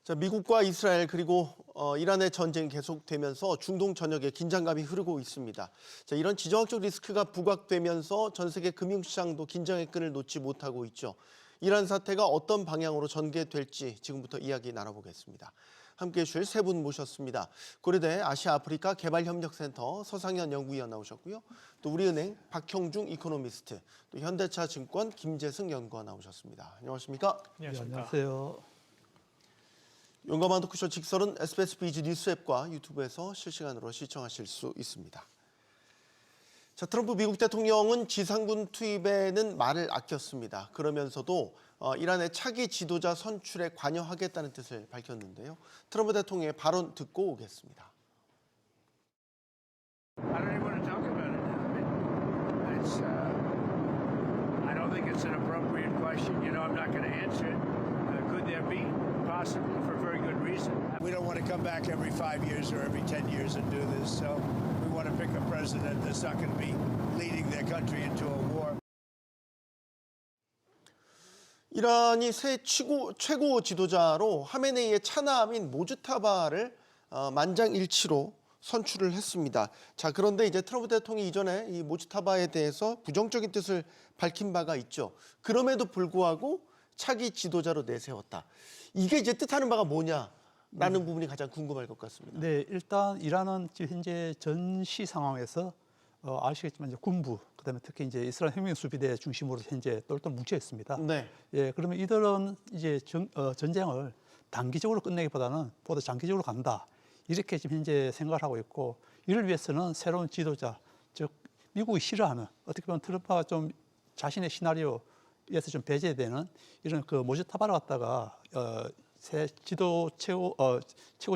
자, 미국과 이스라엘 그리고 이란의 전쟁이 계속되면서 중동 전역에 긴장감이 흐르고 있습니다. 자, 이런 지정학적 리스크가 부각되면서 전 세계 금융시장도 긴장의 끈을 놓지 못하고 있죠. 이란 사태가 어떤 방향으로 전개될지 지금부터 이야기 나눠보겠습니다. 함께해 주실 세 분 모셨습니다. 고려대 아시아 아프리카 개발협력센터 서상현 연구위원 나오셨고요. 또 우리은행 박형중 이코노미스트, 또 현대차증권 김재승 연구원 나오셨습니다. 안녕하십니까? 안녕하세요. 용감한 토크쇼 직설은 SBS 비즈 뉴스 앱과 유튜브에서 실시간으로 시청하실 수 있습니다. 자, 트럼프 미국 대통령은 지상군 투입에는 말을 아꼈습니다. 그러면서도 이란의 차기 지도자 선출에 관여하겠다는 뜻을 밝혔는데요. 트럼프 대통령의 발언 듣고 오겠습니다. I don't even want to talk about it now. I don't think it's an appropriate question. You know, I'm not going to answer it. Could there be? Possibly, for very good reason. We don't want to come back every 5 years or every 10 years and do this. So we want to pick a president that's not going to be leading their country into a war. 이란이 새 최고 지도자로 하메네이의 차남인 모주타바를 만장일치로 선출을 했습니다. 자, 그런데 이제 트럼프 대통령이 이전에 이 모주타바에 대해서 부정적인 뜻을 밝힌 바가 있죠. 그럼에도 불구하고 차기 지도자로 내세웠다. 이게 이제 뜻하는 바가 뭐냐라는 부분이 가장 궁금할 것 같습니다. 네, 일단 이란은 지금 현재 전시 상황에서 아시겠지만 이제 군부, 그다음에 특히 이제 이스라엘 혁명수비대 중심으로 현재 똘똘 뭉쳐 있습니다. 네. 예, 그러면 이들은 이제 전쟁을 단기적으로 끝내기보다는 보다 장기적으로 간다. 이렇게 지금 현재 생각을 하고 있고, 이를 위해서는 새로운 지도자, 즉 미국이 싫어하는, 어떻게 보면 트럼프가 좀 자신의 시나리오에서 좀 배제되는 이런 그 모주타바를 갖다가 새 최고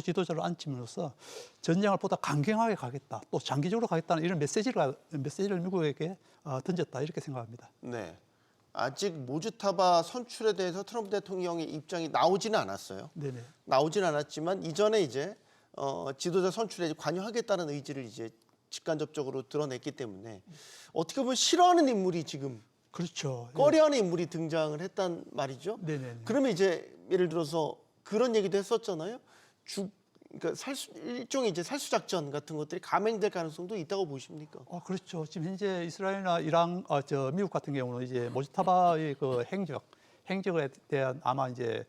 지도자로 앉힘으로써 전쟁을 보다 강경하게 가겠다, 또 장기적으로 가겠다는 이런 메시지를 미국에게 던졌다, 이렇게 생각합니다. 네. 아직 모주타바 선출에 대해서 트럼프 대통령의 입장이 나오지는 않았어요. 네네. 나오지는 않았지만 이전에 이제 지도자 선출에 관여하겠다는 의지를 이제 직간접적으로 드러냈기 때문에 어떻게 보면 싫어하는 인물이 지금 그렇죠. 꺼려하는 인물이 등장을 했단 말이죠. 네네. 그러면 이제 예를 들어서 그런 얘기도 했었잖아요. 그러니까 일종의 이제 살수 작전 같은 것들이 감행될 가능성도 있다고 보십니까? 그렇죠. 지금 현재 이스라엘이나 이란, 미국 같은 경우는 이제 모주타바의 그 행적에 대한 아마 이제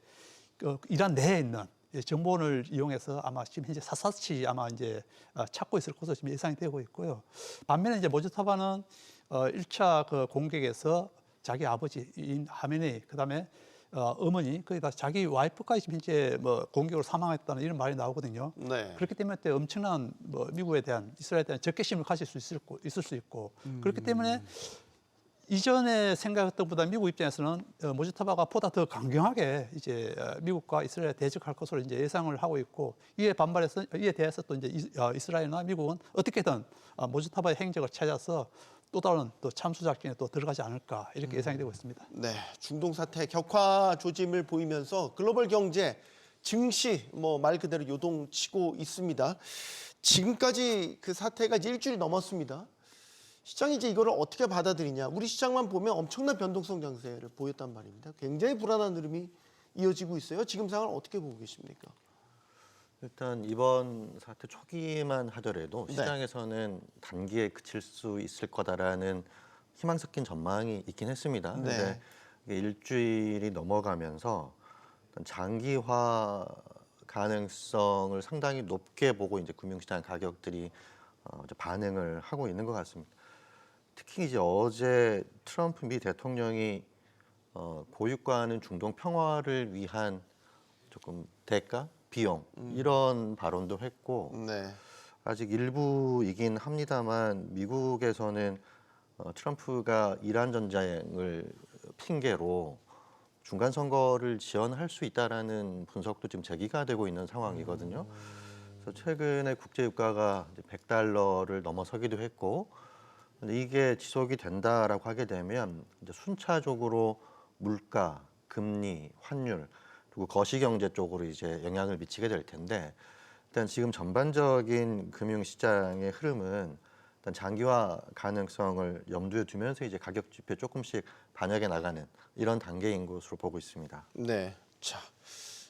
이란 내에 있는 정보원을 이용해서 아마 지금 현재 샅샅이 아마 이제 찾고 있을 것으로 지금 예상이 되고 있고요. 반면에 이제 모주타바는 1차 그 공격에서 자기 아버지인 하메네이, 그다음에 어머니, 거기다 자기 와이프까지 지금 현재 뭐 공격으로 사망했다는 이런 말이 나오거든요. 네. 그렇기 때문에 엄청난 미국에 대한, 이스라엘에 대한 적개심을 가질 수 있을 수 있고 그렇기 때문에 이전에 생각했던 것보다 미국 입장에서는 모주타바가 보다 더 강경하게 이제 미국과 이스라엘에 대적할 것으로 이제 예상을 하고 있고, 이에 대해서 또 이제 이스라엘이나 미국은 어떻게든 모주타바의 행적을 찾아서 또 다른 또 참수 작전에 또 들어가지 않을까, 이렇게 예상이 되고 있습니다. 네, 중동 사태 격화 조짐을 보이면서 글로벌 경제 증시 말 그대로 요동치고 있습니다. 지금까지 그 사태가 이제 일주일 넘었습니다. 시장이 이제 이거를 어떻게 받아들이냐. 우리 시장만 보면 엄청난 변동성 장세를 보였단 말입니다. 굉장히 불안한 흐름이 이어지고 있어요. 지금 상황을 어떻게 보고 계십니까? 일단 이번 사태 초기만 하더라도 시장에서는 단기에 그칠 수 있을 거다라는 희망 섞인 전망이 있긴 했습니다. 그런데 일주일이 넘어가면서 장기화 가능성을 상당히 높게 보고 이제 금융시장 가격들이 반응을 하고 있는 것 같습니다. 특히 이제 어제 트럼프 미 대통령이 고유가는 중동 평화를 위한 조금 대가, 비용 이런 발언도 했고, 네. 아직 일부이긴 합니다만 미국에서는 트럼프가 이란 전쟁을 핑계로 중간 선거를 지연할 수 있다라는 분석도 지금 제기가 되고 있는 상황이거든요. 그래서 최근에 국제 유가가 $100를 넘어서기도 했고, 근데 이게 지속이 된다라고 하게 되면 이제 순차적으로 물가, 금리, 환율, 그리고 거시경제 쪽으로 이제 영향을 미치게 될 텐데, 일단 지금 전반적인 금융시장의 흐름은 일단 장기화 가능성을 염두에 두면서 이제 가격 지표 조금씩 반영해 나가는 이런 단계인 것으로 보고 있습니다. 네. 자,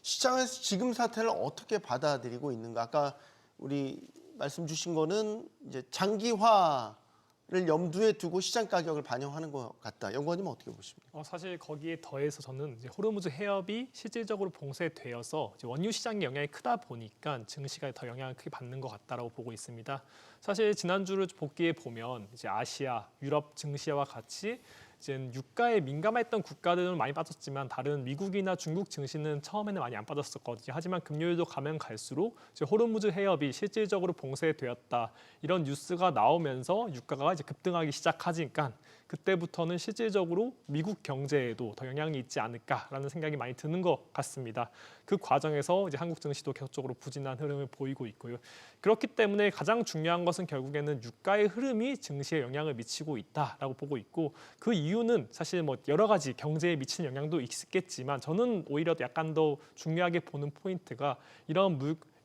시장에서 지금 사태를 어떻게 받아들이고 있는가? 아까 우리 말씀 주신 거는 이제 장기화를 염두에 두고 시장 가격을 반영하는 것 같다. 연구원님은 어떻게 보십니까? 사실 거기에 더해서 저는 이제 호르무즈 해협이 실질적으로 봉쇄되어서 이제 원유 시장에 영향이 크다 보니까 증시가 더 영향을 크게 받는 것 같다라고 보고 있습니다. 사실 지난주를 복기해 보면 이제 아시아, 유럽 증시와 같이 이제 유가에 민감했던 국가들은 많이 빠졌지만 다른 미국이나 중국 증시는 처음에는 많이 안 빠졌었거든요. 하지만 금요일도 가면 갈수록 이제 호르무즈 해협이 실질적으로 봉쇄되었다 이런 뉴스가 나오면서 유가가 이제 급등하기 시작하니까 그때부터는 실질적으로 미국 경제에도 더 영향이 있지 않을까라는 생각이 많이 드는 것 같습니다. 그 과정에서 이제 한국 증시도 계속적으로 부진한 흐름을 보이고 있고요. 그렇기 때문에 가장 중요한 것은 결국에는 유가의 흐름이 증시에 영향을 미치고 있다라고 보고 있고 그 이유는 사실 뭐 여러 가지 경제에 미치는 영향도 있겠지만 저는 오히려 약간 더 중요하게 보는 포인트가 이런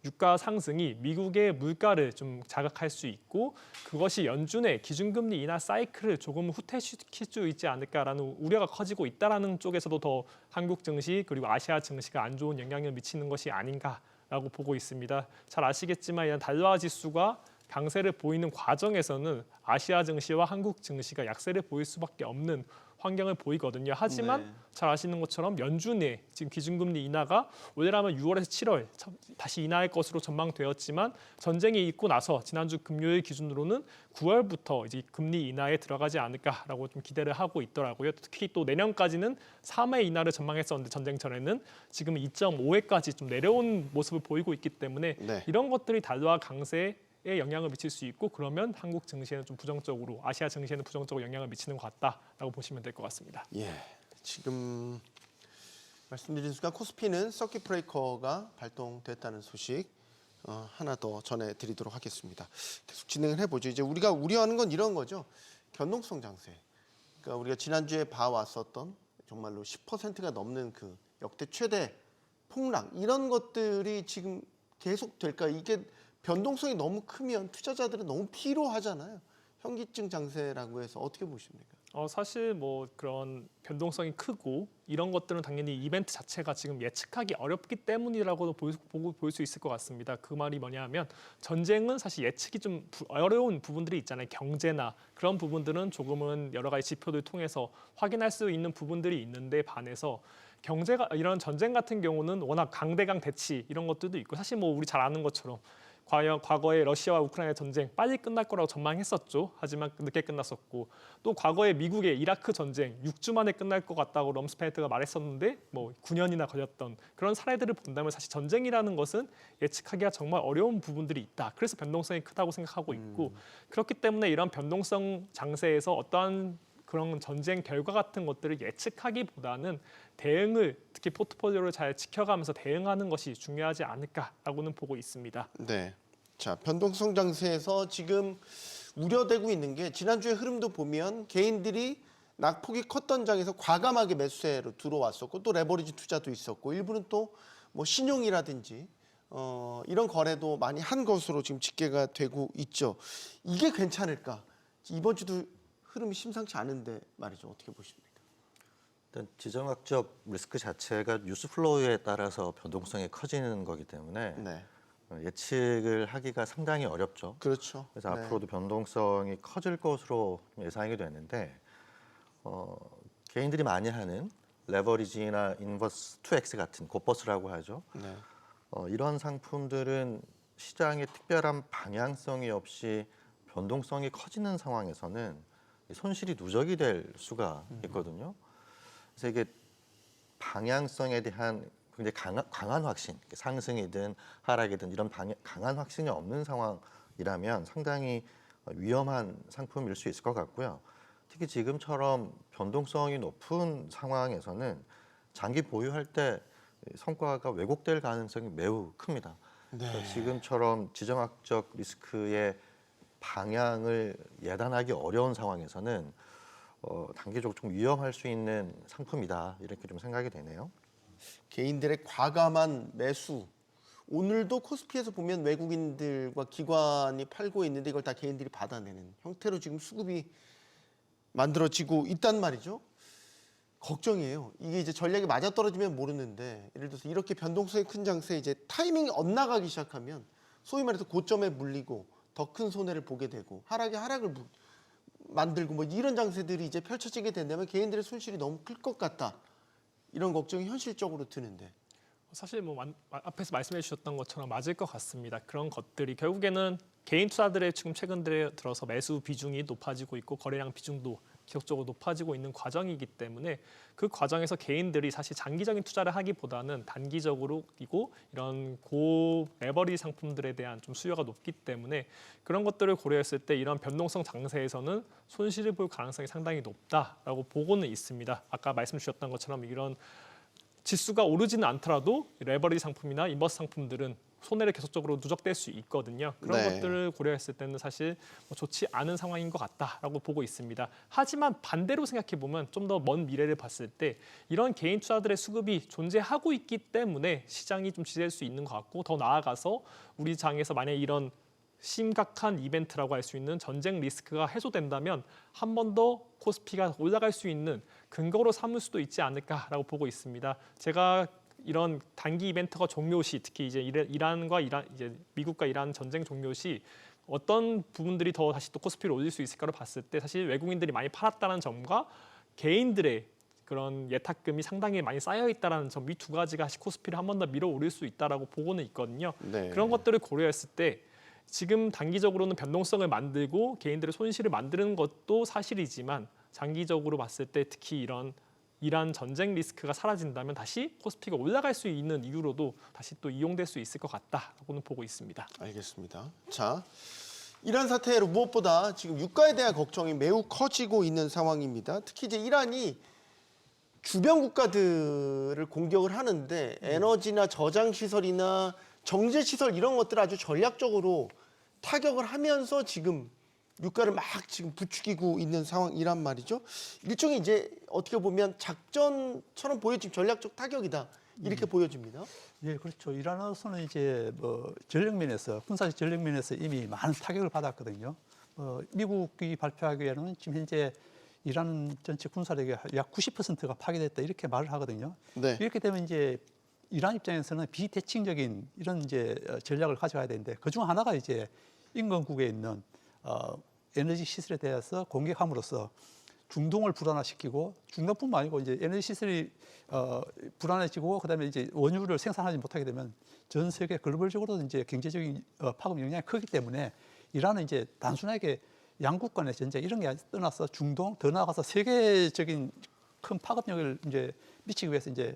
유가 상승이 미국의 물가를 좀 자극할 수 있고 그것이 연준의 기준금리 인하 사이클을 조금 후퇴시킬 수 있지 않을까라는 우려가 커지고 있다라는 쪽에서도 더 한국 증시 그리고 아시아 증시가 안 좋은 영향을 미치는 것이 아닌가라고 보고 있습니다. 잘 아시겠지만 이런 달러 지수가 강세를 보이는 과정에서는 아시아 증시와 한국 증시가 약세를 보일 수밖에 없는 환경을 보이거든요. 하지만 네. 잘 아시는 것처럼 연준의 지금 기준금리 인하가 올해라면 6월에서 7월 다시 인하할 것으로 전망되었지만 전쟁이 있고 나서 지난주 금요일 기준으로는 9월부터 이제 금리 인하에 들어가지 않을까라고 좀 기대를 하고 있더라고요. 특히 또 내년까지는 3회 인하를 전망했었는데 전쟁 전에는 지금 2.5회까지 좀 내려온 모습을 보이고 있기 때문에 네. 이런 것들이 달러와 강세에 영향을 미칠 수 있고 그러면 한국 증시에는 좀 부정적으로 아시아 증시에는 부정적으로 영향을 미치는 것 같다라고 보시면 될 것 같습니다. 예, 지금 말씀드린 순간 코스피는 서킷 브레이커가 발동됐다는 소식 하나 더 전해드리도록 하겠습니다. 계속 진행을 해보죠. 이제 우리가 우려하는 건 이런 거죠. 변동성 장세. 그러니까 우리가 지난주에 봐왔었던 정말로 10%가 넘는 그 역대 최대 폭락 이런 것들이 지금 계속 될까? 이게 변동성이 너무 크면 투자자들은 너무 피로하잖아요. 현기증 장세라고 해서 어떻게 보십니까? 사실 뭐 그런 변동성이 크고 이런 것들은 당연히 이벤트 자체가 지금 예측하기 어렵기 때문이라고도 볼 수 있을 것 같습니다. 그 말이 뭐냐면 전쟁은 사실 예측이 좀 어려운 부분들이 있잖아요. 경제나 그런 부분들은 조금은 여러 가지 지표들 통해서 확인할 수 있는 부분들이 있는데 반해서 경제가 이런 전쟁 같은 경우는 워낙 강대강 대치 이런 것들도 있고 사실 뭐 우리 잘 아는 것처럼 과거에 러시아와 우크라이나 전쟁 빨리 끝날 거라고 전망했었죠. 하지만 늦게 끝났었고 또 과거에 미국의 이라크 전쟁 6주 만에 끝날 것 같다고 럼스펠트가 말했었는데 뭐 9년이나 걸렸던 그런 사례들을 본다면 사실 전쟁이라는 것은 예측하기가 정말 어려운 부분들이 있다. 그래서 변동성이 크다고 생각하고 있고 그렇기 때문에 이런 변동성 장세에서 어떠한 그런 전쟁 결과 같은 것들을 예측하기보다는 대응을 특히 포트폴리오를 잘 지켜가면서 대응하는 것이 중요하지 않을까라고는 보고 있습니다. 네. 자, 변동성 장세에서 지금 우려되고 있는 게 지난주의 흐름도 보면 개인들이 낙폭이 컸던 장에서 과감하게 매수세로 들어왔었고 또 레버리지 투자도 있었고 일부는 또 뭐 신용이라든지 이런 거래도 많이 한 것으로 지금 집계가 되고 있죠. 이게 괜찮을까? 이번 주도 흐름이 심상치 않은데 말이죠. 어떻게 보십니까? 일단 지정학적 리스크 자체가 뉴스 플로우에 따라서 변동성이 커지는 거기 때문에 네. 예측을 하기가 상당히 어렵죠. 그렇죠. 그래서 네. 앞으로도 변동성이 커질 것으로 예상이 되는데 개인들이 많이 하는 레버리지나 인버스 2X 같은 곧버스라고 하죠. 네. 이런 상품들은 시장에 특별한 방향성이 없이 변동성이 커지는 상황에서는 손실이 누적이 될 수가 있거든요. 그래서 이게 방향성에 대한 굉장히 강한 확신, 상승이든 하락이든 이런 강한 확신이 없는 상황이라면 상당히 위험한 상품일 수 있을 것 같고요. 특히 지금처럼 변동성이 높은 상황에서는 장기 보유할 때 성과가 왜곡될 가능성이 매우 큽니다. 네. 지금처럼 지정학적 리스크의 방향을 예단하기 어려운 상황에서는 단기적으로 좀 위험할 수 있는 상품이다 이렇게 좀 생각이 되네요. 개인들의 과감한 매수. 오늘도 코스피에서 보면 외국인들과 기관이 팔고 있는데 이걸 다 개인들이 받아내는 형태로 지금 수급이 만들어지고 있단 말이죠. 걱정이에요. 이게 이제 전략이 맞아떨어지면 모르는데 예를 들어서 이렇게 변동성이 큰 장세에 이제 타이밍이 엇나가기 시작하면 소위 말해서 고점에 물리고 더 큰 손해를 보게 되고 하락에 하락을 만들고 뭐 이런 장세들이 이제 펼쳐지게 된다면 개인들의 손실이 너무 클 것 같다. 이런 걱정이 현실적으로 드는데. 사실 뭐 앞에서 말씀해 주셨던 것처럼 맞을 것 같습니다. 그런 것들이 결국에는 개인 투자들의 지금 최근 들어서 매수 비중이 높아지고 있고 거래량 비중도 지속적으로 높아지고 있는 과정이기 때문에 그 과정에서 개인들이 사실 장기적인 투자를 하기보다는 단기적으로이고 이런 고 레버리 상품들에 대한 좀 수요가 높기 때문에 그런 것들을 고려했을 때 이런 변동성 장세에서는 손실을 볼 가능성이 상당히 높다라고 보고는 있습니다. 아까 말씀 주셨던 것처럼 이런 지수가 오르지는 않더라도 레버리지 상품이나 인버스 상품들은 손해를 계속적으로 누적될 수 있거든요. 그런 네. 것들을 고려했을 때는 사실 좋지 않은 상황인 것 같다라고 보고 있습니다. 하지만 반대로 생각해 보면 좀 더 먼 미래를 봤을 때 이런 개인 투자들의 수급이 존재하고 있기 때문에 시장이 좀 지질 수 있는 것 같고 더 나아가서 우리 장에서 만약 이런 심각한 이벤트라고 할 수 있는 전쟁 리스크가 해소된다면 한 번 더 코스피가 올라갈 수 있는 근거로 삼을 수도 있지 않을까라고 보고 있습니다. 제가 이런 단기 이벤트가 종료 시, 특히 이제 이제 미국과 이란 전쟁 종료 시 어떤 부분들이 더 다시 또 코스피를 올릴 수 있을까를 봤을 때 사실 외국인들이 많이 팔았다는 점과 개인들의 그런 예탁금이 상당히 많이 쌓여 있다는 점 이 두 가지가 다시 코스피를 한 번 더 밀어 올릴 수 있다라고 보고는 있거든요. 네. 그런 것들을 고려했을 때 지금 단기적으로는 변동성을 만들고 개인들의 손실을 만드는 것도 사실이지만 장기적으로 봤을 때 특히 이런 이란 전쟁 리스크가 사라진다면 다시 코스피가 올라갈 수 있는 이유로도 다시 또 이용될 수 있을 것 같다라고는 보고 있습니다. 알겠습니다. 자, 이란 사태로 무엇보다 지금 유가에 대한 걱정이 매우 커지고 있는 상황입니다. 특히 이제 이란이 주변 국가들을 공격을 하는데 에너지나 저장 시설이나 정제 시설 이런 것들 아주 전략적으로 타격을 하면서 지금 유가를 막 지금 부추기고 있는 상황이란 말이죠. 일종의 이제 어떻게 보면 작전처럼 보여지는 전략적 타격이다. 이렇게 보여집니다. 예, 그렇죠. 이란으로서는 이제 뭐 전력 면에서 군사적 전력 면에서 이미 많은 타격을 받았거든요. 미국이 발표하기에는 지금 현재 이란 전체 군사력의 약 90%가 파괴됐다 이렇게 말을 하거든요. 네. 이렇게 되면 이제 이란 입장에서는 비대칭적인 이런 이제 전략을 가져가야 되는데 그중 하나가 이제 인근국에 있는 에너지 시설에 대해서 공격함으로써 중동을 불안화시키고 중동뿐만 아니고 이제 에너지 시설이 불안해지고 그다음에 이제 원유를 생산하지 못하게 되면 전 세계 글로벌적으로 이제 경제적인 파급 영향이 크기 때문에 이란은 이제 단순하게 양국 간의 전쟁 이런 게 떠나서 중동 더 나아가서 세계적인 큰 파급력을 이제 미치기 위해서 이제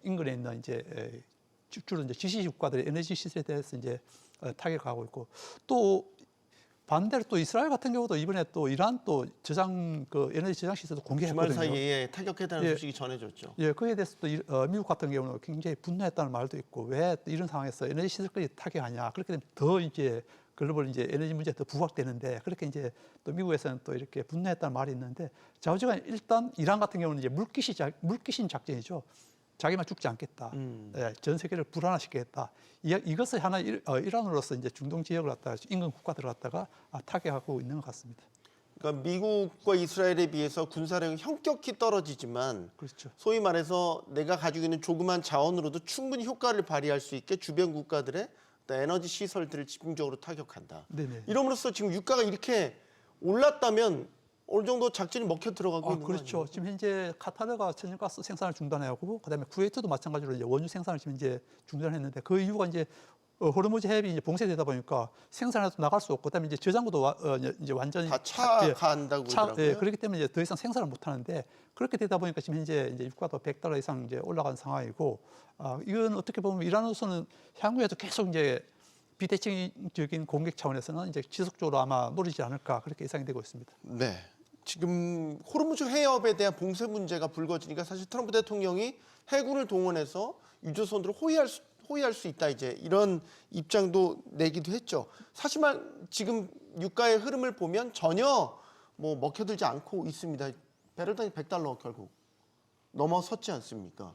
인근에 있는 이제 주로 이제 지시 국가들의 에너지 시설에 대해서 이제 타격하고 있고 또 반대로 또 이스라엘 같은 경우도 이번에 또 이란 또 저장 그 에너지 저장 시설도 주말 공개했거든요. 사이에 타격했다는 예. 소식이 전해졌죠. 예, 그에 대해서 또 미국 같은 경우는 굉장히 분노했다는 말도 있고 왜 또 이런 상황에서 에너지 시설까지 타격하냐 그렇게 되면 더 이제 글로벌 이제 에너지 문제가 더 부각되는데 그렇게 이제 또 미국에서는 또 이렇게 분노했다는 말이 있는데 좌우지간 일단 이란 같은 경우는 이제 물귀신 작전이죠. 자기만 죽지 않겠다. 예, 전 세계를 불안화시키겠다. 이것을 하나 일환으로서 이제 중동 지역을 갖다가 인근 국가들을 갖다가 타격하고 있는 것 같습니다. 그러니까 미국과 이스라엘에 비해서 군사력이 현격히 떨어지지만 그렇죠. 소위 말해서 내가 가지고 있는 조그만 자원으로도 충분히 효과를 발휘할 수 있게 주변 국가들의 에너지 시설들을 집중적으로 타격한다. 네네. 이러므로써 지금 유가가 이렇게 올랐다면 어느 정도 작전이 먹혀 들어가고 있는 거 그렇죠. 아니에요? 지금 현재 카타르가 천연가스 생산을 중단하고 그다음에 쿠웨이트도 마찬가지로 이제 원유 생산을 지금 이제 중단했는데 그 이유가 이제 호르무즈 해협이 이제 봉쇄되다 보니까 생산해도 나갈 수 없고 그다음에 이제 저장고도 이제 완전히 다 차간다고 그러더라고요. 예, 그렇기 때문에 이제 더 이상 생산을 못 하는데 그렇게 되다 보니까 지금 현재 이제 유가도 $100 이상 이제 올라간 상황이고 이건 어떻게 보면 이란으로서는 향후에도 계속 이제 비대칭적인 공격 차원에서는 이제 지속적으로 아마 노리지 않을까 그렇게 예상이 되고 있습니다. 네. 지금 호르무즈 해협에 대한 봉쇄 문제가 불거지니까 사실 트럼프 대통령이 해군을 동원해서 유조선들을 호위할 수 있다 이제 이런 입장도 내기도 했죠. 사실만 지금 유가의 흐름을 보면 전혀 뭐 먹혀들지 않고 있습니다. 배럴당이 $100 결국 넘어섰지 않습니까?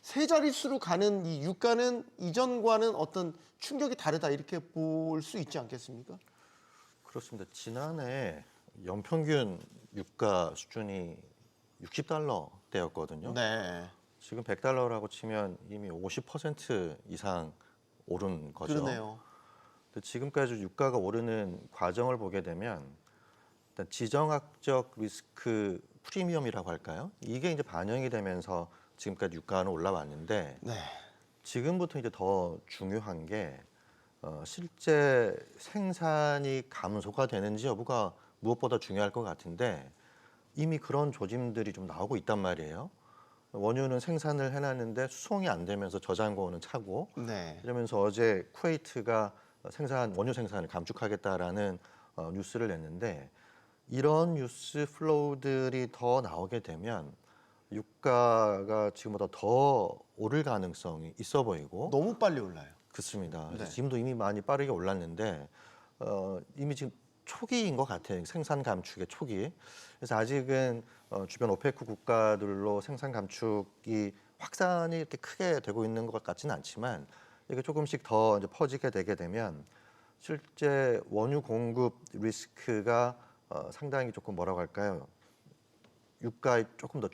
세 자릿수로 가는 이 유가는 이전과는 어떤 충격이 다르다 이렇게 볼 수 있지 않겠습니까? 그렇습니다. 지난해 연평균 유가 수준이 60달러대였거든요. 네. 지금 100달러라고 치면 이미 50% 이상 오른 거죠. 그러네요. 근데 지금까지 유가가 오르는 과정을 보게 되면 일단 지정학적 리스크 프리미엄이라고 할까요? 이게 이제 반영이 되면서 지금까지 유가는 올라왔는데 네. 지금부터 이제 더 중요한 게 실제 생산이 감소가 되는지 여부가 무엇보다 중요할 것 같은데 이미 그런 조짐들이 좀 나오고 있단 말이에요. 원유는 생산을 해놨는데 수송이 안 되면서 저장고는 차고 네. 이러면서 어제 쿠웨이트가 원유 생산을 감축하겠다라는 뉴스를 냈는데 이런 뉴스 플로우들이 더 나오게 되면 유가가 지금보다 더 오를 가능성이 있어 보이고 너무 빨리 올라요. 그렇습니다. 그래서 네. 지금도 이미 많이 빠르게 올랐는데 이미 지금 초기인 것 같아요. 생산 감축의 초기. 그래서 아직은 주변 오페크 국가들로 생산 감축이 확산이 이렇게 크게 되고 있는 것 같지는 않지만 이게 조금씩 더 이제 퍼지게 되게 되면 실제 원유 공급 리스크가 상당히 조금 뭐라고 할까요? 유가에 조금 더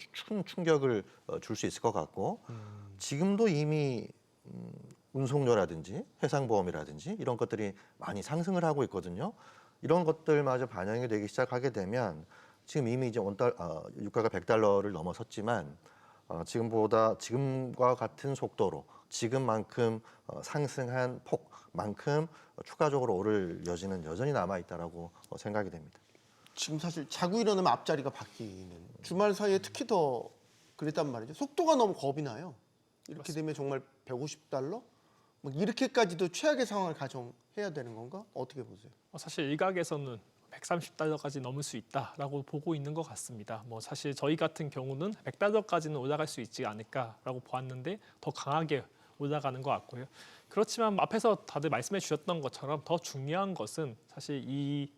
충격을 줄 수 있을 것 같고 지금도 이미 운송료라든지 해상보험이라든지 이런 것들이 많이 상승을 하고 있거든요. 이런 것들마저 반영이 되기 시작하게 되면 지금 이미 이제 유가가 100달러를 넘어섰지만 지금과 같은 속도로 지금만큼 상승한 폭만큼 추가적으로 오를 여지는 여전히 남아 있다라고 생각이 됩니다. 지금 사실 자고 일어나면 앞자리가 바뀌는 주말 사이에 특히 더 그랬단 말이죠. 속도가 너무 겁이 나요. 이렇게 되면 정말 150달러? 뭐 이렇게까지도 최악의 상황을 가정해야 되는 건가? 어떻게 보세요? 사실 일각에서는 130달러까지 넘을 수 있다라고 보고 있는 것 같습니다. 뭐 사실 저희 같은 경우는 100달러까지는 올라갈 수 있지 않을까라고 보았는데 더 강하게 올라가는 것 같고요. 그렇지만 앞에서 다들 말씀해 주셨던 것처럼 더 중요한 것은 사실 이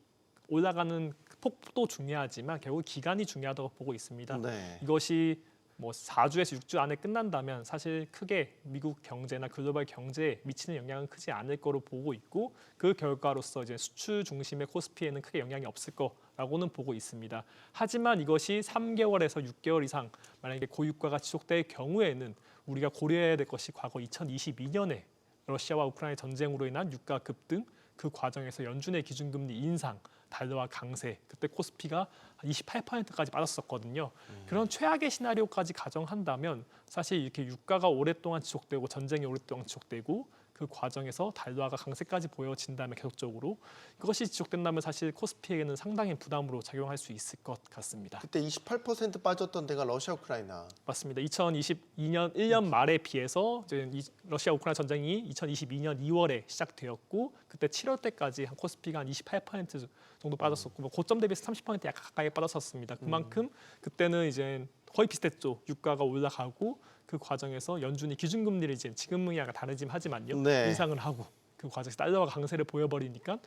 올라가는 폭도 중요하지만 결국 기간이 중요하다고 보고 있습니다. 네. 이것이 뭐 4주에서 6주 안에 끝난다면 사실 크게 미국 경제나 글로벌 경제에 미치는 영향은 크지 않을 거로 보고 있고 그 결과로서 이제 수출 중심의 코스피에는 크게 영향이 없을 거라고는 보고 있습니다. 하지만 이것이 3개월에서 6개월 이상 만약에 고유가가 지속될 경우에는 우리가 고려해야 될 것이 과거 2022년에 러시아와 우크라이나 전쟁으로 인한 유가 급등 그 과정에서 연준의 기준금리 인상 달러와 강세, 그때 코스피가 28%까지 빠졌었거든요. 그런 최악의 시나리오까지 가정한다면 사실 이렇게 유가가 오랫동안 지속되고 전쟁이 오랫동안 지속되고 그 과정에서 달러화가 강세까지 보여진다면 계속적으로 그것이 지속된다면 사실 코스피에게는 상당히 부담으로 작용할 수 있을 것 같습니다. 그때 28% 빠졌던 데가 러시아 우크라이나. 맞습니다. 2022년 1년 말에 비해서 이제 러시아 우크라이나 전쟁이 2022년 2월에 시작되었고 그때 7월 때까지 한 코스피가 한 28% 정도 빠졌었고 뭐 고점 대비해서 30% 약간 가까이 빠졌었습니다. 그만큼 그때는 이제 거의 비슷했죠. 유가가 올라가고 그 과정에서 연준이 기준금리를 이제 지금은 약간 다르긴 하지만요. 네. 인상을 하고 그 과정에서 달러가 강세를 보여버리니까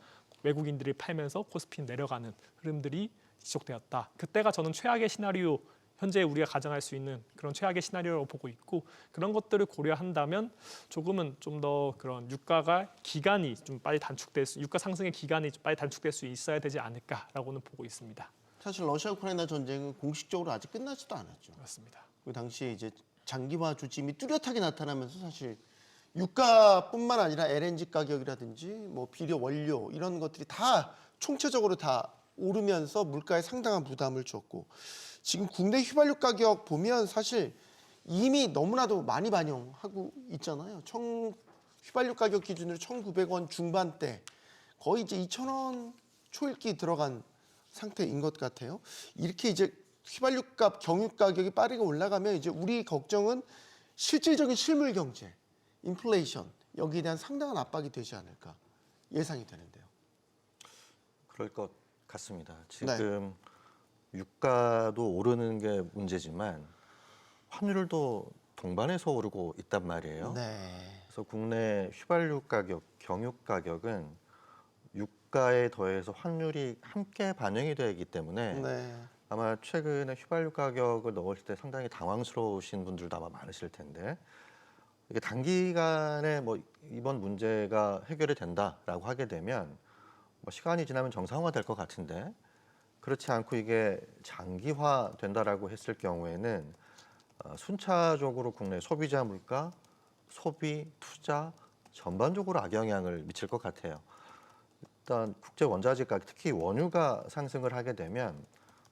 외국인들이 팔면서 코스피는 내려가는 흐름들이 지속되었다. 그때가 저는 최악의 시나리오 현재 우리가 가정할 수 있는 그런 최악의 시나리오라고 보고 있고 그런 것들을 고려한다면 조금은 좀 더 그런 유가가 기간이 좀 빨리 유가 상승의 기간이 좀 빨리 단축될 수 있어야 되지 않을까라고는 보고 있습니다. 사실 러시아 우크라이나 전쟁은 공식적으로 아직 끝나지도 않았죠. 그렇습니다. 그 당시에 이제 장기화 조짐이 뚜렷하게 나타나면서 사실 유가뿐만 아니라 LNG 가격이라든지 뭐 비료 원료 이런 것들이 다 총체적으로 다 오르면서 물가에 상당한 부담을 줬고 지금 국내 휘발유 가격 보면 사실 이미 너무나도 많이 반영하고 있잖아요. 휘발유 가격 기준으로 1,900원 중반대 거의 이제 2,000원 초읽기 들어간 상태인 것 같아요. 이렇게 이제 휘발유 값, 경유 가격이 빠르게 올라가면 이제 우리 걱정은 실질적인 실물 경제, 인플레이션 여기에 대한 상당한 압박이 되지 않을까 예상이 되는데요. 그럴 것 같습니다. 지금 유가도 오르는 게 문제지만 환율도 동반해서 오르고 있단 말이에요. 네. 그래서 국내 휘발유 가격, 경유 가격은 유가에 더해서 환율이 함께 반영이 되기 때문에 네. 아마 최근에 휘발유 가격을 넣을 때 상당히 당황스러우신 분들도 아마 많으실 텐데 이게 단기간에 뭐 이번 문제가 해결이 된다라고 하게 되면 뭐 시간이 지나면 정상화될 것 같은데 그렇지 않고 이게 장기화 된다라고 했을 경우에는 순차적으로 국내 소비자 물가, 소비, 투자 전반적으로 악영향을 미칠 것 같아요. 일단 국제 원자재 가격, 특히 원유가 상승을 하게 되면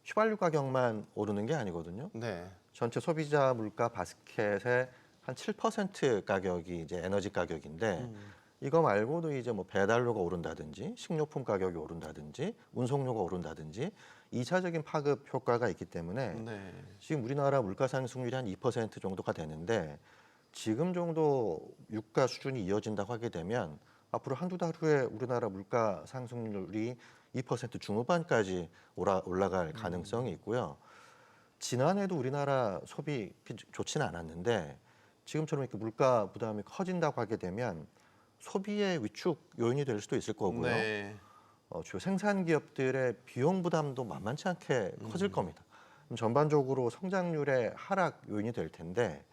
휘발유 가격만 오르는 게 아니거든요. 네. 전체 소비자 물가 바스켓의 한 7% 가격이 이제 에너지 가격인데 이거 말고도 이제 뭐 배달료가 오른다든지 식료품 가격이 오른다든지 운송료가 오른다든지 2차적인 파급 효과가 있기 때문에 네. 지금 우리나라 물가 상승률이 한 2% 정도가 되는데 지금 정도 유가 수준이 이어진다고 하게 되면 앞으로 한두 달 후에 우리나라 물가 상승률이 2% 중후반까지 올라갈 가능성이 있고요. 지난해도 우리나라 소비 좋지는 않았는데 지금처럼 이렇게 물가 부담이 커진다고 하게 되면 소비의 위축 요인이 될 수도 있을 거고요. 네. 주요 생산 기업들의 비용 부담도 만만치 않게 커질 겁니다. 그럼 전반적으로 성장률의 하락 요인이 될 텐데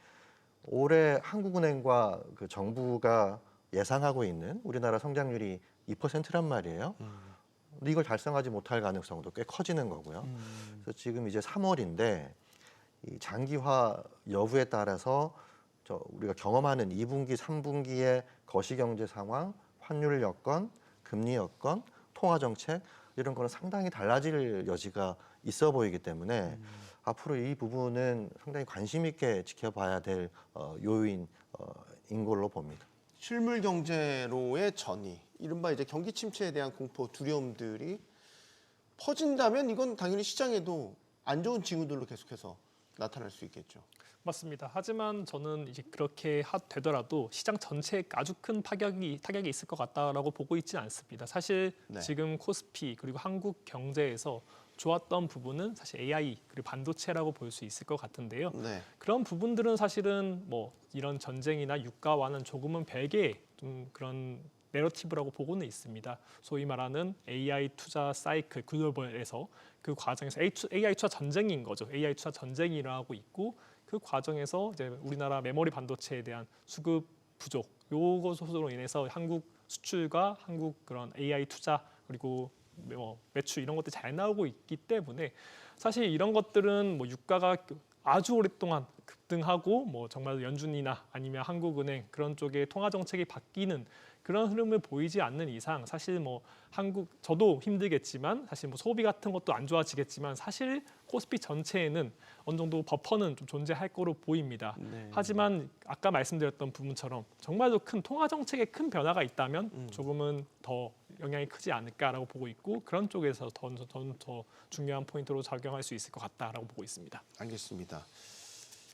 올해 한국은행과 그 정부가 예상하고 있는 우리나라 성장률이 2%란 말이에요. 근데 이걸 달성하지 못할 가능성도 꽤 커지는 거고요. 그래서 지금 이제 3월인데 이 장기화 여부에 따라서 우리가 경험하는 2분기, 3분기의 거시경제 상황, 환율 여건, 금리 여건, 통화 정책 이런 거는 상당히 달라질 여지가 있어 보이기 때문에 앞으로 이 부분은 상당히 관심 있게 지켜봐야 될 요인인 걸로 봅니다. 실물 경제로의 전이, 이른바 이제 경기 침체에 대한 공포, 두려움들이 퍼진다면 이건 당연히 시장에도 안 좋은 징후들로 계속해서 나타날 수 있겠죠. 맞습니다. 하지만 저는 이제 그렇게 되더라도 시장 전체에 아주 큰 타격이 있을 것 같다라고 보고 있지는 않습니다. 사실 네. 지금 코스피 그리고 한국 경제에서 좋았던 부분은 사실 AI 그리고 반도체라고 볼 수 있을 것 같은데요. 네. 그런 부분들은 사실은 뭐 이런 전쟁이나 유가와는 조금은 별개의 좀 그런 내러티브라고 보고는 있습니다. 소위 말하는 AI 투자 사이클 글로벌에서 그 과정에서 AI 투자 전쟁인 거죠. AI 투자 전쟁이 일어나고 있고 그 과정에서 이제 우리나라 메모리 반도체에 대한 수급 부족 요것으로 인해서 한국 수출과 한국 그런 AI 투자 그리고 매출 이런 것들이 잘 나오고 있기 때문에 사실 이런 것들은 뭐 유가가 아주 오랫동안 급등하고 뭐 정말 연준이나 아니면 한국은행 그런 쪽의 통화 정책이 바뀌는 그런 흐름을 보이지 않는 이상 사실 뭐 저도 힘들겠지만 사실 뭐 소비 같은 것도 안 좋아지겠지만 사실 코스피 전체에는 어느 정도 버퍼는 좀 존재할 거로 보입니다. 네. 하지만 아까 말씀드렸던 부분처럼 정말로 큰 통화 정책에 큰 변화가 있다면 조금은 더 영향이 크지 않을까라고 보고 있고 그런 쪽에서 더 중요한 포인트로 작용할 수 있을 것 같다라고 보고 있습니다. 알겠습니다.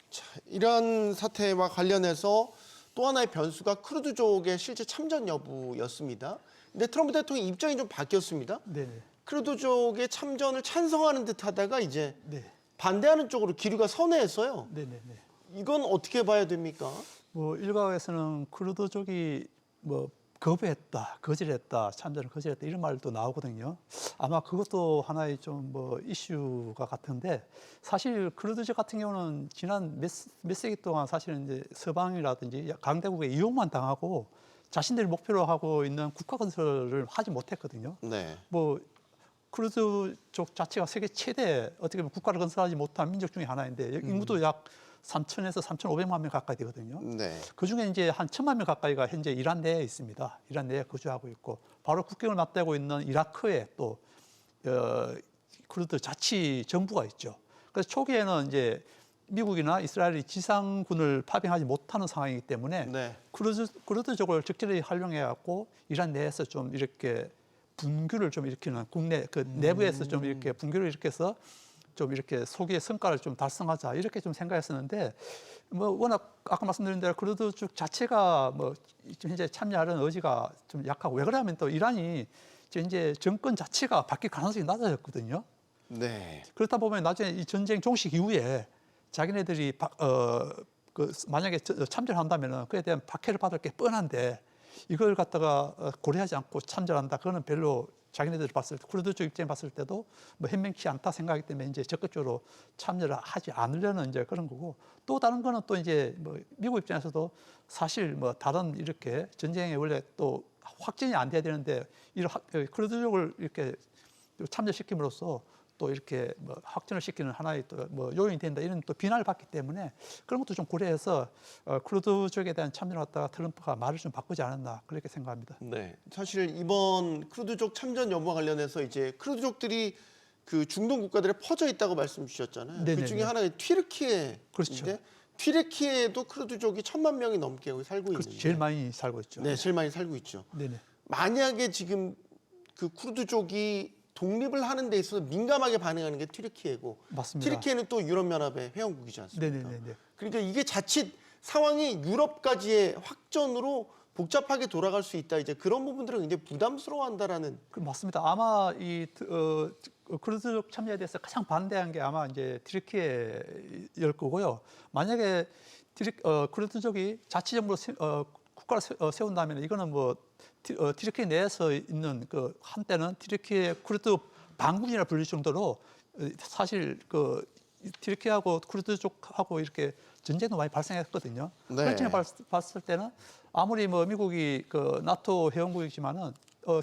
자, 이런 사태와 관련해서 또 하나의 변수가 크루드족의 실제 참전 여부였습니다. 근데 트럼프 대통령의 입장이 좀 바뀌었습니다. 네, 크루드족의 참전을 찬성하는 듯하다가 이제 네, 반대하는 쪽으로 기류가 선회했어요. 네, 네, 네. 이건 어떻게 봐야 됩니까? 뭐 일각에서는 크루드족이 뭐 거부했다, 거절했다, 참전을 거절했다 이런 말도 나오거든요. 아마 그것도 하나의 좀 뭐 이슈가 같은데 사실 크루드족 같은 경우는 지난 몇 세기 동안 사실은 이제 서방이라든지 강대국의 이용만 당하고 자신들이 목표로 하고 있는 국가 건설을 하지 못했거든요. 네. 뭐 크루드족 자체가 세계 최대 어떻게 보면 국가를 건설하지 못한 민족 중에 하나인데 인구도 약 3,000에서 3,500만 명 가까이 되거든요. 네. 그중에 이제 한 1,000만 명 가까이가 현재 이란 내에 있습니다. 이란 내에 거주하고 있고 바로 국경을 맞대고 있는 이라크에 또 크루드 자치 정부가 있죠. 그래서 초기에는 이제 미국이나 이스라엘이 지상군을 파병하지 못하는 상황이기 때문에 네. 크루드족을 적절히 활용해 갖고 이란 내에서 좀 이렇게 분규를 좀 일으키는 국내 그 내부에서 좀 이렇게 분규를 일으켜서 좀 이렇게 소기의 성과를 좀 달성하자 이렇게 좀 생각했었는데 뭐 워낙 아까 말씀드린 대로 크루드족 자체가 뭐 현재 참여하려는 의지가 좀 약하고 왜 그러냐면 또 이란이 이제 정권 자체가 바뀔 가능성이 낮아졌거든요. 네. 그렇다 보면 나중에 이 전쟁 종식 이후에 자기네들이 만약에 참전한다면은 그에 대한 박해를 받을 게 뻔한데 이걸 갖다가 고려하지 않고 참전한다. 그거는 별로 자기네들이 봤을 때 크루드족 입장에 봤을 때도 뭐 현명치 않다 생각하기 때문에 이제 적극적으로 참여를 하지 않으려는 이제 그런 거고 또 다른 거는 또 이제 뭐 미국 입장에서도 사실 뭐 다른 이렇게 전쟁에 원래 또 확진이 안 돼야 되는데 이런 크루드족을 이렇게 참여시킴으로써 또 이렇게 뭐 확전을 시키는 하나의 또 뭐 요인이 된다 이런 또 비난을 받기 때문에 그런 것도 좀 고려해서 크루드족에 대한 참전을 갖다가 트럼프가 말을 좀 바꾸지 않았나 그렇게 생각합니다. 네, 사실 이번 크루드족 참전 여부와 관련해서 이제 크루드족들이 그 중동 국가들에 퍼져 있다고 말씀 주셨잖아요. 네네네. 그 중에 하나가 튀르키예인데 그렇죠. 튀르키예도 크루드족이 1,000만 명이 넘게 여기 살고 그렇죠. 있는데, 제일 많이 살고 있죠. 네, 제일 많이 살고 있죠. 네네. 만약에 지금 그 크루드족이 독립을 하는 데 있어서 민감하게 반응하는 게 튀르키예고, 맞습니다. 튀르키예는 또 유럽연합의 회원국이지 않습니까? 네네네. 그러니까 이게 자칫 상황이 유럽까지의 확전으로 복잡하게 돌아갈 수 있다. 이제 그런 부분들은 굉장히 부담스러워한다라는. 그 맞습니다. 아마 이 크루드족 참여에 대해서 가장 반대한 게 아마 이제 튀르키예일 거고요. 만약에 크루드족이 자치정부로 국가를 세운다면 이거는 뭐 튀르키예 내에서 있는 그 한때는 튀르키예 쿠르드 반군이라 불릴 정도로 사실 그 튀르키예하고 쿠르드족하고 이렇게 전쟁도 많이 발생했거든요. 네. 그런 점에 봤을 때는 아무리 뭐 미국이 그 나토 회원국이지만은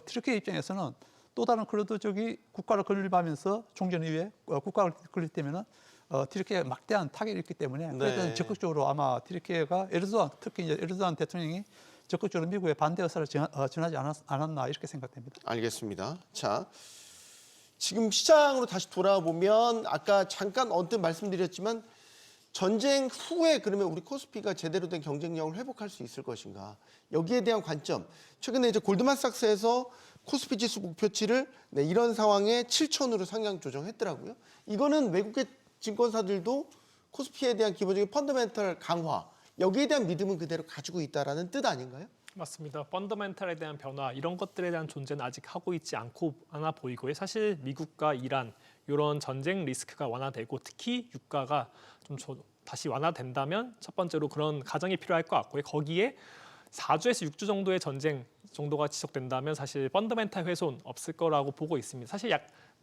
튀르키예 입장에서는 또 다른 쿠르드족이 국가를 건립하면서 종전 이후에 국가를 건립되면은 튀르키예에 막대한 타격이 있기 때문에 네. 그래서 적극적으로 아마 튀르키예가 에르도안 특히 이제 에르도안 대통령이 적극적으로 미국의 반대 의사를 전하지 않았나 이렇게 생각됩니다. 알겠습니다. 자, 지금 시장으로 다시 돌아보면 아까 잠깐 언뜻 말씀드렸지만 전쟁 후에 그러면 우리 코스피가 제대로 된 경쟁력을 회복할 수 있을 것인가? 여기에 대한 관점. 최근에 이제 골드만삭스에서 코스피 지수 목표치를 이런 상황에 7,000으로 상향 조정했더라고요. 이거는 외국의 증권사들도 코스피에 대한 기본적인 펀더멘털 강화, 여기에 대한 믿음은 그대로 가지고 있다라는 뜻 아닌가요? 맞습니다. 펀더멘탈에 대한 변화 이런 것들에 대한 존재는 아직 하고 있지 않아 보이고요. 사실 미국과 이란 이런 전쟁 리스크가 완화되고 특히 유가가 좀 다시 완화된다면 첫 번째로 그런 가정이 필요할 것 같고요. 거기에 4주에서 6주 정도의 전쟁 정도가 지속된다면 사실 펀더멘탈 훼손 없을 거라고 보고 있습니다. 사실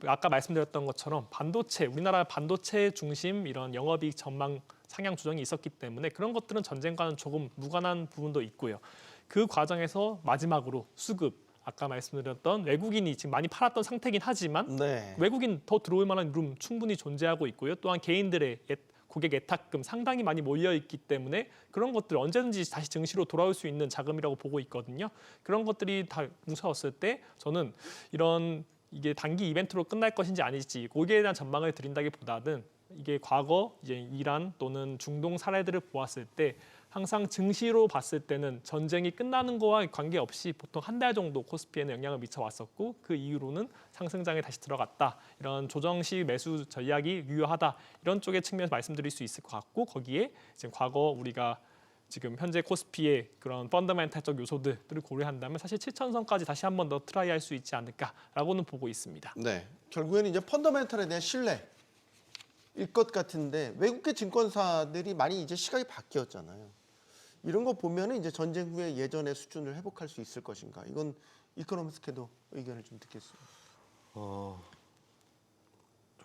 아까 말씀드렸던 것처럼 반도체, 우리나라 반도체 중심 이런 영업이익 전망 상향 조정이 있었기 때문에 그런 것들은 전쟁과는 조금 무관한 부분도 있고요. 그 과정에서 마지막으로 수급, 아까 말씀드렸던 외국인이 지금 많이 팔았던 상태긴 하지만 네. 외국인 더 들어올 만한 룸 충분히 존재하고 있고요. 또한 개인들의 고객 예탁금 상당히 많이 몰려 있기 때문에 그런 것들 언제든지 다시 증시로 돌아올 수 있는 자금이라고 보고 있거든요. 그런 것들이 다 뭉쳐졌을 때 저는 이게 단기 이벤트로 끝날 것인지 아닐지 거기에 대한 전망을 드린다기보다는 이게 과거 이제 이란 또는 중동 사례들을 보았을 때 항상 증시로 봤을 때는 전쟁이 끝나는 거와 관계없이 보통 한 달 정도 코스피에는 영향을 미쳐왔었고 그 이후로는 상승장에 다시 들어갔다. 이런 조정식 매수 전략이 유효하다. 이런 쪽의 측면에서 말씀드릴 수 있을 것 같고 거기에 이제 과거 우리가 지금 현재 코스피의 그런 펀더멘탈적 요소들을 고려한다면 사실 7,000선까지 다시 한 번 더 트라이할 수 있지 않을까라고는 보고 있습니다. 네. 결국에는 이제 펀더멘털에 대한 신뢰일 것 같은데 외국계 증권사들이 많이 이제 시각이 바뀌었잖아요. 이런 거 보면은 이제 전쟁 후에 예전의 수준을 회복할 수 있을 것인가? 이건 이코노미스트도 의견을 좀 듣겠습니다. 좀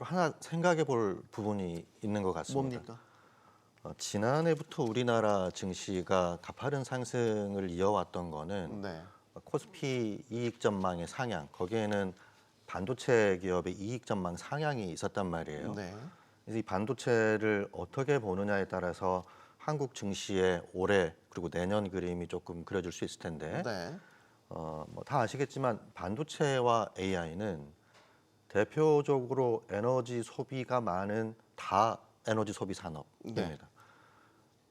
하나 생각해 볼 부분이 있는 것 같습니다. 뭡니까? 지난해부터 우리나라 증시가 가파른 상승을 이어왔던 거는 네. 코스피 이익 전망의 상향, 거기에는 반도체 기업의 이익 전망 상향이 있었단 말이에요. 네. 그래서 이 반도체를 어떻게 보느냐에 따라서 한국 증시의 올해 그리고 내년 그림이 조금 그려질 수 있을 텐데 네. 뭐 다 아시겠지만 반도체와 AI는 대표적으로 에너지 소비가 많은 다에너지 소비 산업입니다.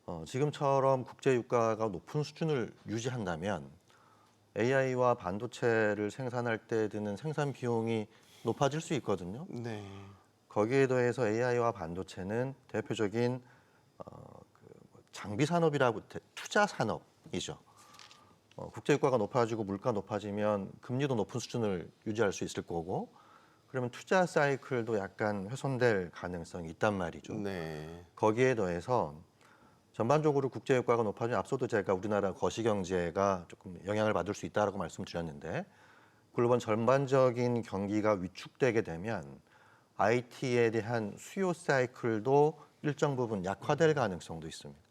네. 지금처럼 국제 유가가 높은 수준을 유지한다면 AI와 반도체를 생산할 때 드는 생산 비용이 높아질 수 있거든요. 네. 거기에 더해서 AI와 반도체는 대표적인 장비 산업이라고 투자 산업이죠. 국제 유가가 높아지고 물가 높아지면 금리도 높은 수준을 유지할 수 있을 거고 그러면 투자 사이클도 약간 훼손될 가능성이 있단 말이죠. 네. 거기에 더해서 전반적으로 국제 유가가 높아지면 앞서도 제가 우리나라 거시 경제가 조금 영향을 받을 수 있다라고 말씀드렸는데 글로벌 전반적인 경기가 위축되게 되면 IT에 대한 수요 사이클도 일정 부분 약화될 가능성도 있습니다.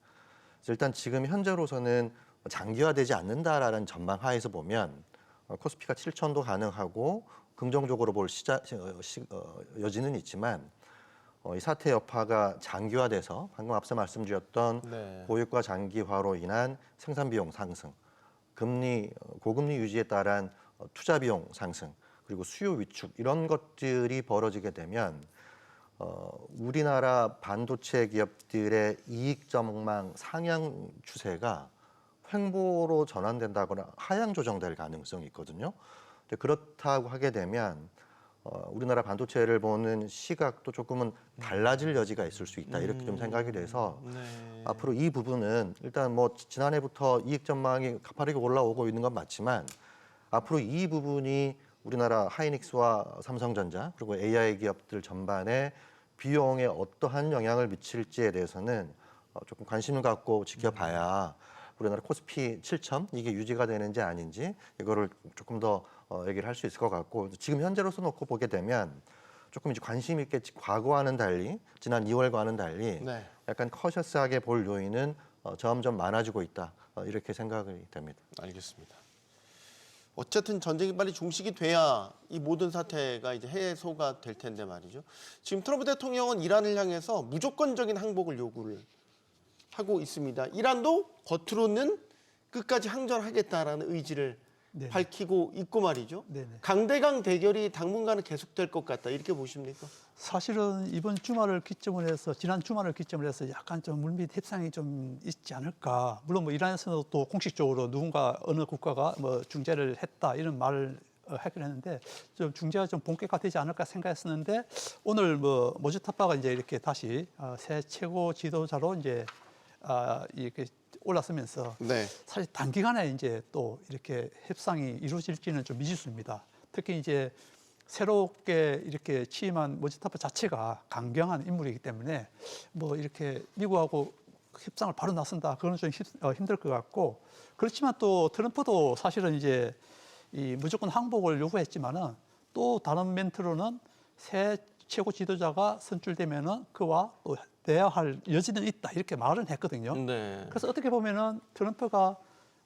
그래서 일단 지금 현재로서는 장기화되지 않는다라는 전망 하에서 보면 코스피가 7,000도 가능하고 긍정적으로 볼 여지는 있지만 이 사태 여파가 장기화돼서 방금 앞서 말씀드렸던 네. 고육과 장기화로 인한 생산 비용 상승, 고금리 유지에 따른 투자 비용 상승, 그리고 수요 위축 이런 것들이 벌어지게 되면 우리나라 반도체 기업들의 이익 전망 상향 추세가 횡보로 전환된다거나 하향 조정될 가능성이 있거든요. 근데 그렇다고 하게 되면 우리나라 반도체를 보는 시각도 조금은 달라질 여지가 있을 수 있다 이렇게 좀 생각이 돼서 네. 앞으로 이 부분은 일단 뭐 지난해부터 이익 전망이 가파르게 올라오고 있는 건 맞지만 앞으로 이 부분이 우리나라 하이닉스와 삼성전자 그리고 AI 기업들 전반에 비용에 어떠한 영향을 미칠지에 대해서는 조금 관심을 갖고 지켜봐야 우리나라 코스피 7천 이게 유지가 되는지 아닌지 이거를 조금 더 얘기를 할 수 있을 것 같고 지금 현재로서 놓고 보게 되면 조금 이제 관심 있게 과거와는 달리 지난 2월과는 달리 네. 약간 커셔스하게 볼 요인은 점점 많아지고 있다 이렇게 생각이 됩니다. 알겠습니다. 어쨌든 전쟁이 빨리 종식이 돼야 이 모든 사태가 이제 해소가 될 텐데 말이죠. 지금 트럼프 대통령은 이란을 향해서 무조건적인 항복을 요구를 하고 있습니다. 이란도 겉으로는 끝까지 항전하겠다라는 의지를 네. 밝히고 있고 말이죠. 네네. 강대강 대결이 당분간은 계속될 것 같다 이렇게 보십니까? 사실은 이번 주말을 기점으로 해서 지난 주말을 기점으로 해서 약간 좀 물밑 협상이 좀 있지 않을까. 물론 뭐 이란에서는 또 공식적으로 누군가 어느 국가가 뭐 중재를 했다 이런 말을 하긴 했는데 좀 중재가 좀 본격화되지 않을까 생각했었는데 오늘 뭐 모주타파가 이제 이렇게 다시 새 최고 지도자로 이제 이렇게 올랐으면서 네. 사실 단기간에 이제 또 이렇게 협상이 이루어질지는 좀 미지수입니다. 특히 이제 새롭게 이렇게 취임한 모지타파 자체가 강경한 인물이기 때문에 뭐 이렇게 미국하고 협상을 바로 나선다 그건 좀 힘들 것 같고 그렇지만 또 트럼프도 사실은 이제 이 무조건 항복을 요구했지만은 또 다른 멘트로는 새 최고 지도자가 선출되면은 그와 또 대화할 여지는 있다 이렇게 말은 했거든요. 네. 그래서 어떻게 보면은 트럼프가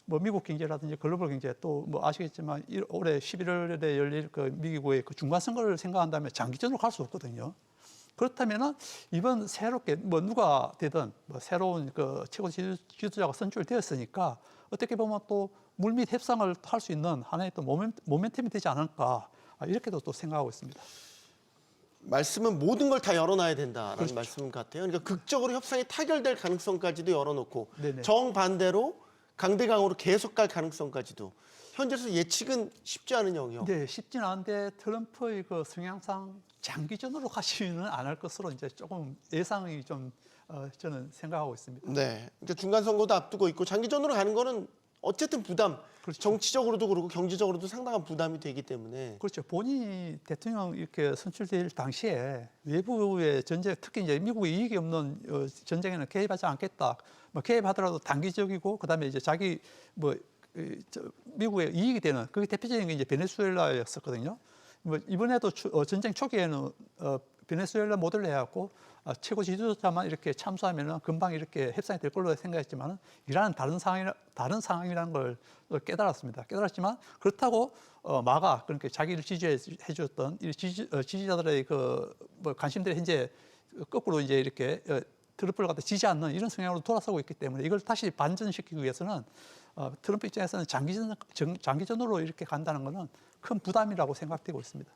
뭐 미국 경제라든지 글로벌 경제 또 뭐 아시겠지만 올해 11월에 열릴 그 미국의 그 중간 선거를 생각한다면 장기전으로 갈 수 없거든요. 그렇다면은 이번 새롭게 뭐 누가 되든 뭐 새로운 그 최고 지도자가 선출되었으니까 어떻게 보면 또 물밑 협상을 할 수 있는 하나의 또 모멘텀이 되지 않을까 이렇게도 또 생각하고 있습니다. 말씀은 모든 걸 다 열어놔야 된다라는 그렇죠. 말씀 같아요. 그러니까 극적으로 협상이 타결될 가능성까지도 열어놓고 네네. 정반대로 강대강으로 계속 갈 가능성까지도 현재로서 예측은 쉽지 않은 영역. 네, 쉽지는 않은데 트럼프의 그 성향상 장기전으로 가지는 않을 것으로 이제 조금 예상이 좀 저는 생각하고 있습니다. 네. 그러니까 중간 선거도 앞두고 있고 장기전으로 가는 거는 어쨌든 부담, 그렇죠. 정치적으로도 그렇고 경제적으로도 상당한 부담이 되기 때문에 그렇죠. 본인이 대통령 이렇게 선출될 당시에 외부의 전쟁, 특히 이제 미국의 이익이 없는 전쟁에는 개입하지 않겠다. 뭐 개입하더라도 단기적이고 그다음에 이제 자기 뭐 미국의 이익이 되는 그게 대표적인 게 이제 베네수엘라였었거든요. 뭐 이번에도 전쟁 초기에는 베네수엘라 모델로 해갖고 최고 지도자만 이렇게 참수하면은 금방 이렇게 협상이 될 걸로 생각했지만은 이란은 다른 상황이라는 걸 깨달았습니다. 깨달았지만 그렇다고 마가 그러니까 자기를 지지해 주었던 지지자들의 그 뭐 관심들이 현재 거꾸로 이제 이렇게 트럼프를 갖다 지지 않는 이런 성향으로 돌아서고 있기 때문에 이걸 다시 반전시키기 위해서는 트럼프 입장에서는 장기전으로 이렇게 간다는 것은 큰 부담이라고 생각되고 있습니다.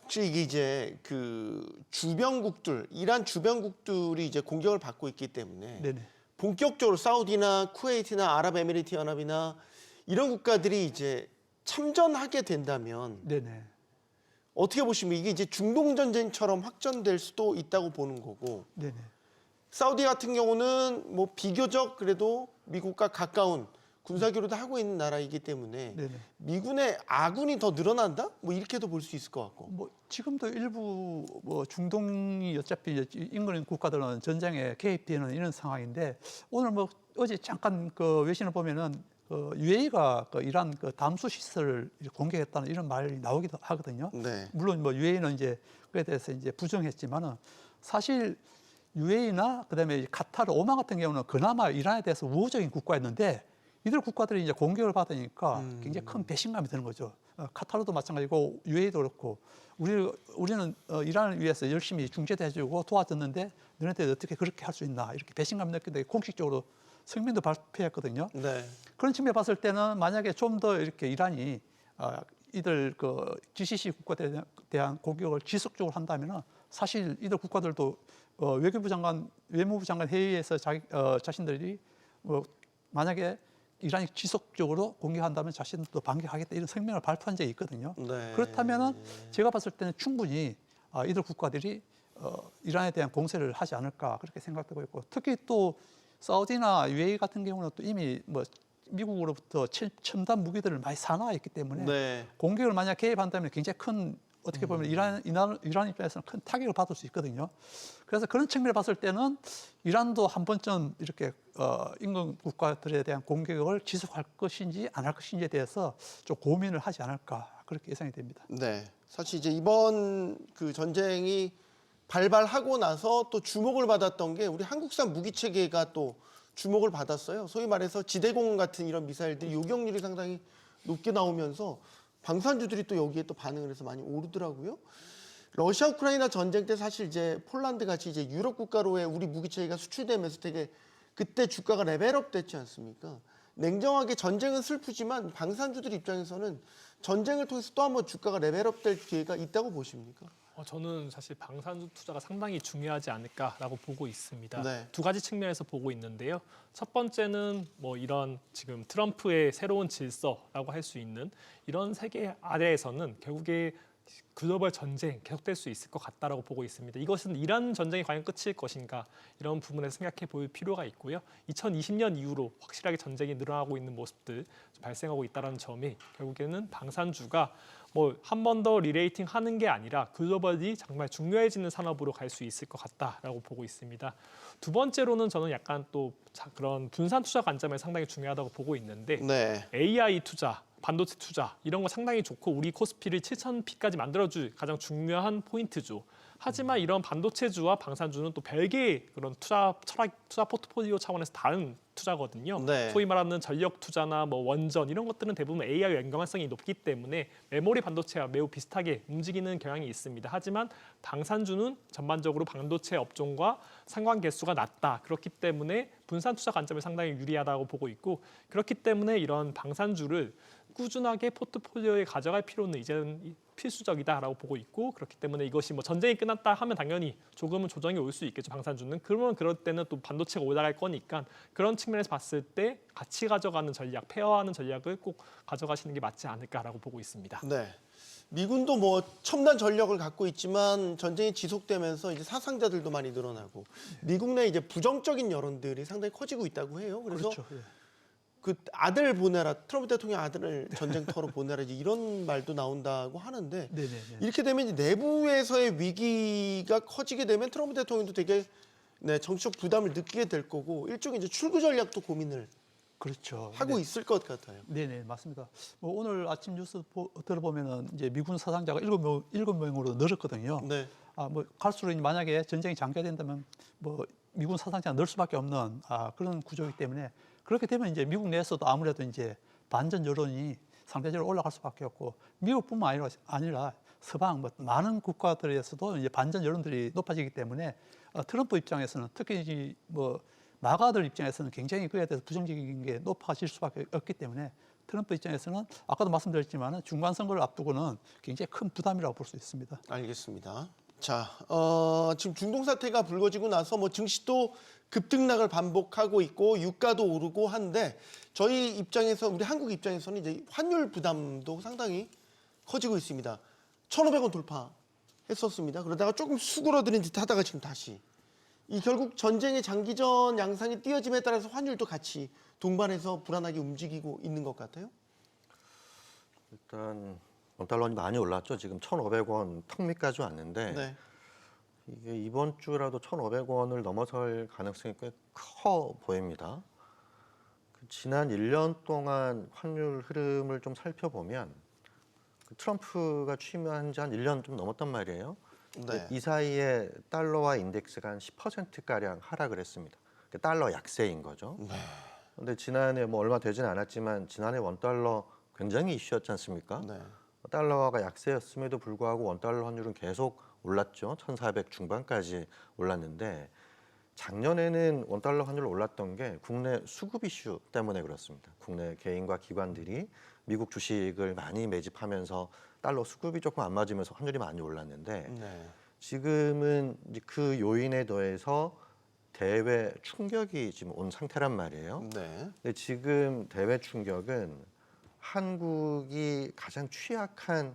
혹시 이게 이제 그 주변국들, 이란 주변국들이 이제 공격을 받고 있기 때문에 네네. 본격적으로 사우디나 쿠웨이트나 아랍에미리트 연합이나 이런 국가들이 이제 참전하게 된다면 네네. 어떻게 보시면 이게 이제 중동 전쟁처럼 확전될 수도 있다고 보는 거고 네네. 사우디 같은 경우는 뭐 비교적 그래도 미국과 가까운 군사교류도 하고 있는 나라이기 때문에 네네. 미군의 아군이 더 늘어난다? 뭐 이렇게도 볼 수 있을 것 같고. 뭐 지금도 일부 뭐 중동이 어차피 인근 국가들은 전쟁에 개입되는 이런 상황인데 오늘 뭐 어제 잠깐 그 외신을 보면은 그 UAE가 그 이란 그 담수 시설을 공격했다는 이런 말이 나오기도 하거든요. 네. 물론 뭐 UAE는 이제 그에 대해서 이제 부정했지만은 사실 UAE나 그다음에 카타르, 오만 같은 경우는 그나마 이란에 대해서 우호적인 국가였는데 이들 국가들이 이제 공격을 받으니까 굉장히 큰 배신감이 드는 거죠. 카타르도 마찬가지고 UAE도 그렇고 우리는 이란을 위해서 열심히 중재도 해주고 도와줬는데 너네들 어떻게 그렇게 할 수 있나 이렇게 배신감 느끼는데 공식적으로 성명도 발표했거든요. 네. 그런 측면에 봤을 때는 만약에 좀 더 이렇게 이란이 이들 그 GCC 국가들에 대한 공격을 지속적으로 한다면은 사실 이들 국가들도 외무부 장관 회의에서 자신들이 만약에 이란이 지속적으로 공격한다면 자신도 반격하겠다 이런 성명을 발표한 적이 있거든요. 네. 그렇다면은 제가 봤을 때는 충분히 이들 국가들이 이란에 대한 공세를 하지 않을까 그렇게 생각되고 있고 특히 또 사우디나 UAE 같은 경우는 또 이미 미국으로부터 첨단 무기들을 많이 사놔있기 때문에 네. 공격을 만약 개입한다면 굉장히 큰 어떻게 보면 이란 입장에서는 큰 타격을 받을 수 있거든요. 그래서 그런 측면을 봤을 때는 이란도 한 번쯤 이렇게 인근 국가들에 대한 공격을 지속할 것인지 안 할 것인지에 대해서 좀 고민을 하지 않을까 그렇게 예상이 됩니다. 네. 사실 이제 이번 그 전쟁이 발발하고 나서 또 주목을 받았던 게 우리 한국산 무기 체계가 또 주목을 받았어요. 소위 말해서 지대공 같은 이런 미사일들이 요격률이 상당히 높게 나오면서 방산주들이 또 여기에 또 반응을 해서 많이 오르더라고요. 러시아 우크라이나 전쟁 때 사실 이제 폴란드 같이 이제 유럽 국가로의 우리 무기 체계가 수출되면서 되게 그때 주가가 레벨업 됐지 않습니까? 냉정하게 전쟁은 슬프지만 방산주들 입장에서는 전쟁을 통해서 또 한번 주가가 레벨업 될 기회가 있다고 보십니까? 저는 사실 방산주 투자가 상당히 중요하지 않을까라고 보고 있습니다. 네. 두 가지 측면에서 보고 있는데요. 첫 번째는 이런 지금 트럼프의 새로운 질서라고 할 수 있는 이런 세계 아래에서는 결국에 글로벌 전쟁 계속될 수 있을 것 같다라고 보고 있습니다. 이것은 이란 전쟁이 과연 끝일 것인가 이런 부분에서 생각해 볼 필요가 있고요. 2020년 이후로 확실하게 전쟁이 늘어나고 있는 모습들 발생하고 있다는 점이 결국에는 방산주가 한 번 더 리레이팅 하는 게 아니라 글로벌이 정말 중요해지는 산업으로 갈 수 있을 것 같다라고 보고 있습니다. 두 번째로는 저는 약간 또 그런 분산 투자 관점에 상당히 중요하다고 보고 있는데 네. AI 투자, 반도체 투자 이런 거 상당히 좋고 우리 코스피를 7,000P까지 만들어줄 가장 중요한 포인트죠. 하지만 이런 반도체주와 방산주는 또 별개의 그런 투자 포트폴리오 차원에서 다른 투자거든요. 네. 소위 말하는 전력 투자나 원전 이런 것들은 대부분 AI와 연관성이 높기 때문에 메모리 반도체와 매우 비슷하게 움직이는 경향이 있습니다. 하지만 방산주는 전반적으로 반도체 업종과 상관 개수가 낮다. 그렇기 때문에 분산 투자 관점에 상당히 유리하다고 보고 있고 그렇기 때문에 이런 방산주를 꾸준하게 포트폴리오에 가져갈 필요는 이제는 필수적이다라고 보고 있고 그렇기 때문에 이것이 전쟁이 끝났다 하면 당연히 조금은 조정이 올 수 있겠죠 방산주는. 그러면 그럴 때는 또 반도체가 올라갈 거니까 그런 측면에서 봤을 때 같이 가져가는 전략, 페어하는 전략을 꼭 가져가시는 게 맞지 않을까라고 보고 있습니다. 네. 미군도 첨단 전력을 갖고 있지만 전쟁이 지속되면서 이제 사상자들도 많이 늘어나고 미국 내 이제 부정적인 여론들이 상당히 커지고 있다고 해요. 그래서 그렇죠. 예. 그 아들 보내라, 트럼프 대통령 아들을 전쟁터로 보내라 이런 말도 나온다고 하는데 네네네. 이렇게 되면 이제 내부에서의 위기가 커지게 되면 트럼프 대통령도 되게 정치적 부담을 느끼게 될 거고 일종의 이제 출구 전략도 고민을 그렇죠. 하고 있을 것 같아요. 네네 맞습니다. 오늘 아침 뉴스 들어보면은 이제 미군 사상자가 7명으로 늘었거든요. 네. 갈수록 만약에 전쟁이 장기화된다면 미군 사상자가 늘 수밖에 없는 그런 구조이기 때문에 그렇게 되면 이제 미국 내에서도 아무래도 이제 반전 여론이 상대적으로 올라갈 수밖에 없고 미국뿐만 아니라 서방 많은 국가들에서도 이제 반전 여론들이 높아지기 때문에 트럼프 입장에서는 특히 마가들 입장에서는 굉장히 그에 대해서 부정적인 게 높아질 수밖에 없기 때문에 트럼프 입장에서는 아까도 말씀드렸지만 중간 선거를 앞두고는 굉장히 큰 부담이라고 볼 수 있습니다. 알겠습니다. 자, 지금 중동 사태가 불거지고 나서 증시도 급등락을 반복하고 있고 유가도 오르고 한데 저희 입장에서 우리 한국 입장에서는 이제 환율 부담도 상당히 커지고 있습니다. 1,500원 돌파했었습니다. 그러다가 조금 수그러드는 듯 하다가 지금 다시 이 결국 전쟁의 장기전 양상이 띄어짐에 따라서 환율도 같이 동반해서 불안하게 움직이고 있는 것 같아요. 일단 원달러는 많이 올랐죠. 지금 1,500원 턱 밑까지 왔는데 네. 이게 이번 주라도 1,500원을 넘어설 가능성이 꽤 커 보입니다. 지난 1년 동안 환율 흐름을 좀 살펴보면 트럼프가 취임한 지 한 1년 좀 넘었단 말이에요. 네. 이 사이에 달러와 인덱스가 한 10%가량 하락을 했습니다. 달러 약세인 거죠. 근데 지난해 뭐 얼마 되진 않았지만 지난해 원달러 굉장히 이슈였지 않습니까? 네. 달러가 약세였음에도 불구하고 원달러 환율은 계속 올랐죠. 1,400 중반까지 올랐는데 작년에는 원달러 환율 올랐던 게 국내 수급 이슈 때문에 그렇습니다. 국내 개인과 기관들이 미국 주식을 많이 매집하면서 달러 수급이 조금 안 맞으면서 환율이 많이 올랐는데 네. 지금은 이제 그 요인에 더해서 대외 충격이 지금 온 상태란 말이에요. 네. 근데 지금 대외 충격은 한국이 가장 취약한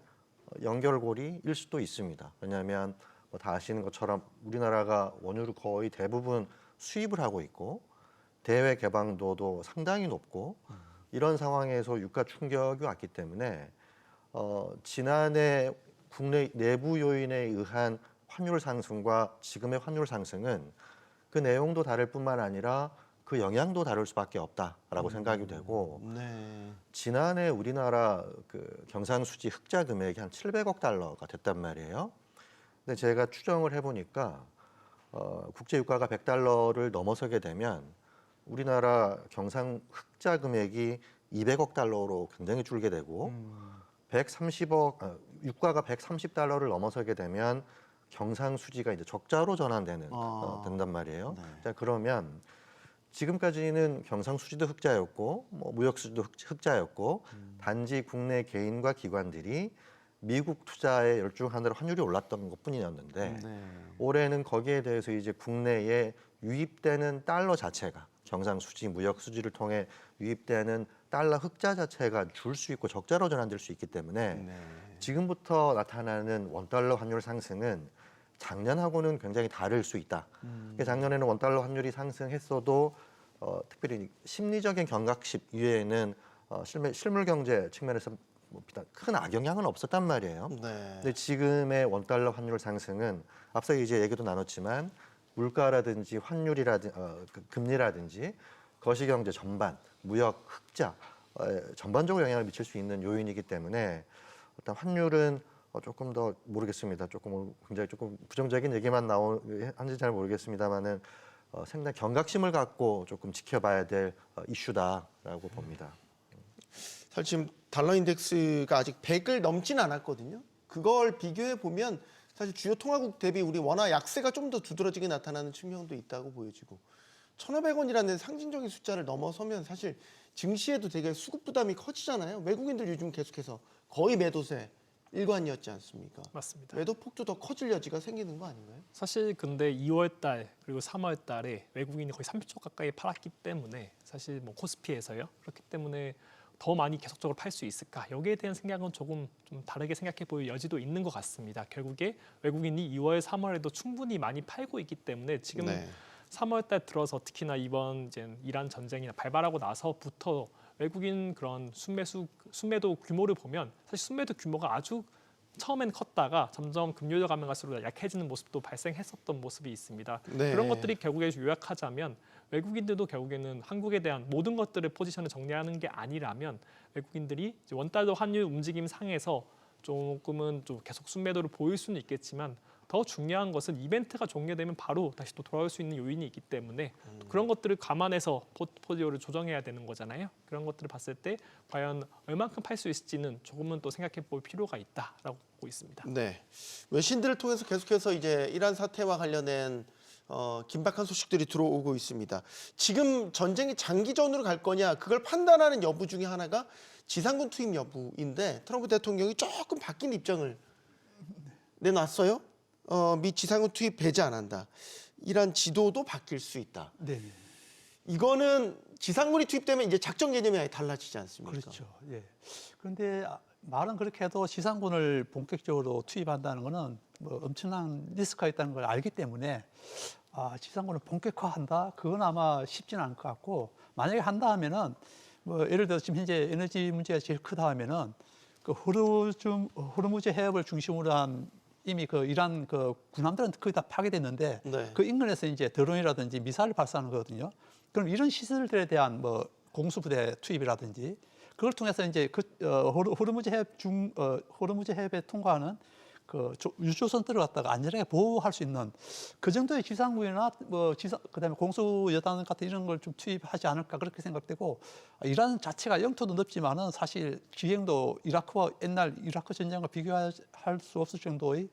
연결고리일 수도 있습니다. 왜냐하면 뭐 다 아시는 것처럼 우리나라가 원유를 거의 대부분 수입을 하고 있고 대외 개방도도 상당히 높고 이런 상황에서 유가 충격이 왔기 때문에 지난해 국내 내부 요인에 의한 환율 상승과 지금의 환율 상승은 그 내용도 다를 뿐만 아니라 그 영향도 다를 수밖에 없다라고 생각이 되고 네. 지난해 우리나라 그 경상수지 흑자 금액이 한 700억 달러가 됐단 말이에요. 근데 제가 추정을 해보니까 국제 유가가 100달러를 넘어서게 되면 우리나라 경상 흑자 금액이 200억 달러로 굉장히 줄게 되고 130억 유가가 130달러를 넘어서게 되면 경상수지가 이제 적자로 전환되는 된단 말이에요. 네. 자, 그러면 지금까지는 경상수지도 흑자였고 뭐 무역수지도 흑자였고 단지 국내 개인과 기관들이 미국 투자에 열중하느라 환율이 올랐던 것뿐이었는데 네. 올해는 거기에 대해서 이제 국내에 유입되는 달러 자체가 경상수지 무역수지를 통해 유입되는 달러 흑자 자체가 줄 수 있고 적자로 전환될 수 있기 때문에 네. 지금부터 나타나는 원달러 환율 상승은 작년하고는 굉장히 다를 수 있다. 작년에는 원달러 환율이 상승했어도 특별히 심리적인 경각심 이외에는 실물 경제 측면에서 뭐 큰 악영향은 없었단 말이에요. 네. 근데 지금의 원달러 환율 상승은 앞서 이제 얘기도 나눴지만 물가라든지 환율이라든지 금리라든지 거시경제 전반, 무역 흑자 전반적으로 영향을 미칠 수 있는 요인이기 때문에 어떤 환율은 조금 더 모르겠습니다. 조금 굉장히 조금 부정적인 얘기만 한지 잘 모르겠습니다만은 상당히 경각심을 갖고 조금 지켜봐야 될 이슈다라고 봅니다. 사실 지금 달러 인덱스가 아직 100을 넘진 않았거든요. 그걸 비교해 보면 사실 주요 통화국 대비 우리 원화 약세가 좀 더 두드러지게 나타나는 측면도 있다고 보여지고 1,500원이라는 상징적인 숫자를 넘어서면 사실 증시에도 되게 수급 부담이 커지잖아요. 외국인들 요즘 계속해서 거의 매도세 일관이었지 않습니까? 맞습니다. 매도 폭도 더 커질 여지가 생기는 거 아닌가요? 사실 근데 2월 달 그리고 3월 달에 외국인이 거의 30조 가까이 팔았기 때문에 사실 뭐 코스피에서요. 그렇기 때문에 더 많이 계속적으로 팔 수 있을까? 여기에 대한 생각은 조금 좀 다르게 생각해 보일 여지도 있는 것 같습니다. 결국에 외국인이 2월, 3월에도 충분히 많이 팔고 있기 때문에 지금 네. 3월 달 들어서 특히나 이번 이제 이란 전쟁이나 발발하고 나서부터 외국인 그런 순매도 규모를 보면 사실 순매도 규모가 아주 처음엔 컸다가 점점 금요일 가면 갈수록 약해지는 모습도 발생했었던 모습이 있습니다. 네. 그런 것들이 결국에 요약하자면 외국인들도 결국에는 한국에 대한 모든 것들을 포지션을 정리하는 게 아니라면 외국인들이 이제 원달러 환율 움직임 상에서 조금은 좀 계속 순매도를 보일 수는 있겠지만 더 중요한 것은 이벤트가 종료되면 바로 다시 또 돌아올 수 있는 요인이 있기 때문에 또 그런 것들을 감안해서 포트폴리오를 조정해야 되는 거잖아요. 그런 것들을 봤을 때 과연 얼만큼 팔 수 있을지는 조금은 또 생각해 볼 필요가 있다라고 보고 있습니다. 네. 외신들을 통해서 계속해서 이제 이란 사태와 관련된 긴박한 소식들이 들어오고 있습니다. 지금 전쟁이 장기전으로 갈 거냐 그걸 판단하는 여부 중에 하나가 지상군 투입 여부인데 트럼프 대통령이 조금 바뀐 입장을 내놨어요. 미 지상군 투입 배제 안 한다. 이란 지도도 바뀔 수 있다. 네. 이거는 지상군이 투입되면 이제 작전 개념이 아예 달라지지 않습니까? 그렇죠. 예. 그런데 말은 그렇게 해도 지상군을 본격적으로 투입한다는 것은 뭐 엄청난 리스크가 있다는 걸 알기 때문에 지상군을 본격화한다? 그건 아마 쉽지는 않을 것 같고 만약에 한다 하면은 뭐 예를 들어서 지금 현재 에너지 문제가 제일 크다 하면은 그 호르무즈 해협을 중심으로 한 이미 그 이란 그 군함들은 거의 다 파괴됐는데 네. 그 인근에서 이제 드론이라든지 미사일을 발사하는 거거든요. 그럼 이런 시설들에 대한 뭐 공수부대 투입이라든지 그걸 통해서 이제 호르무즈 해협에 통과하는 유조선들을 갖다가 안전하게 보호할 수 있는 그 정도의 지상군이나 그다음에 공수여단 같은 이런 걸 좀 투입하지 않을까 그렇게 생각되고, 이란 자체가 영토도 넓지만은 사실 지형도 이라크와 옛날 이라크 전쟁과 비교할 수 없을 정도의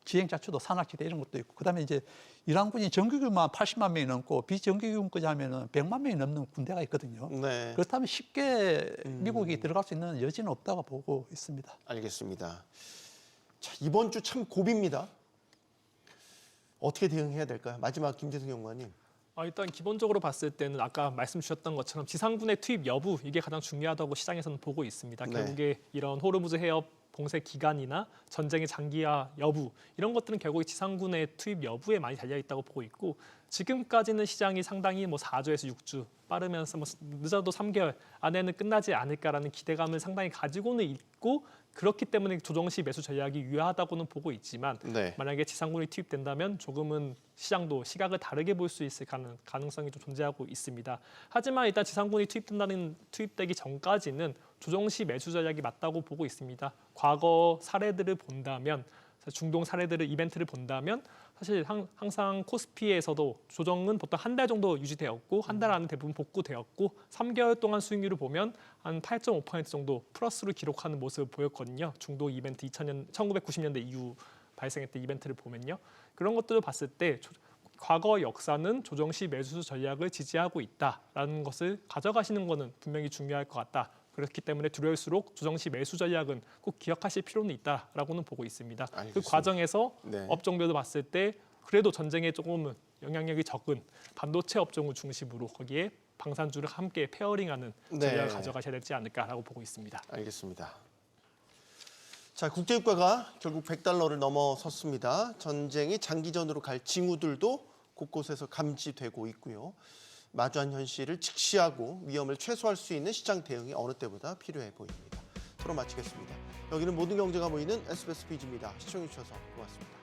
지형 자체도 산악지대 이런 것도 있고, 그다음에 이제 이란군이 정규군만 80만 명이 넘고 비정규군까지 하면은 100만 명이 넘는 군대가 있거든요. 네. 그렇다면 쉽게 미국이 들어갈 수 있는 여지는 없다고 보고 있습니다. 알겠습니다. 자, 이번 주 참 고비입니다. 어떻게 대응해야 될까요? 마지막 김재승 연구원님. 일단 기본적으로 봤을 때는 아까 말씀 주셨던 것처럼 지상군의 투입 여부 이게 가장 중요하다고 시장에서는 보고 있습니다. 네. 결국에 이런 호르무즈 해협 봉쇄 기간이나 전쟁의 장기화 여부 이런 것들은 결국 지상군의 투입 여부에 많이 달려 있다고 보고 있고, 지금까지는 시장이 상당히 4주에서 6주 빠르면서 늦어도 3개월 안에는 끝나지 않을까라는 기대감을 상당히 가지고는 있고, 그렇기 때문에 조정 시 매수 전략이 유효하다고는 보고 있지만 네. 만약에 지상군이 투입된다면 조금은 시장도 시각을 다르게 볼 수 있을 가능성이 좀 존재하고 있습니다. 하지만 일단 지상군이 투입되기 전까지는 조정 시 매수 전략이 맞다고 보고 있습니다. 과거 사례들을 본다면, 중동 사례들을 이벤트를 본다면 사실 항상 코스피에서도 조정은 보통 한 달 정도 유지되었고, 한 달 안에 대부분 복구되었고, 3개월 동안 수익률을 보면 한 8.5% 정도 플러스로 기록하는 모습을 보였거든요. 중동 이벤트 1990년대 이후 발생했던 이벤트를 보면요. 그런 것들을 봤을 때 과거 역사는 조정 시 매수 전략을 지지하고 있다라는 것을 가져가시는 것은 분명히 중요할 것 같다. 그렇기 때문에 두려울수록 조정 시 매수 전략은 꼭 기억하실 필요는 있다라고는 보고 있습니다. 알겠습니다. 그 과정에서 네. 업종별로 봤을 때 그래도 전쟁에 조금은 영향력이 적은 반도체 업종을 중심으로 거기에 방산주를 함께 페어링하는 네. 전략을 가져가셔야 되지 않을까라고 보고 있습니다. 알겠습니다. 자, 국제유가가 결국 100달러를 넘어섰습니다. 전쟁이 장기전으로 갈 징후들도 곳곳에서 감지되고 있고요. 마주한 현실을 직시하고 위험을 최소화할 수 있는 시장 대응이 어느 때보다 필요해 보입니다. 토론 마치겠습니다. 여기는 모든 경제가 모이는 SBS 비즈입니다. 시청해주셔서 고맙습니다.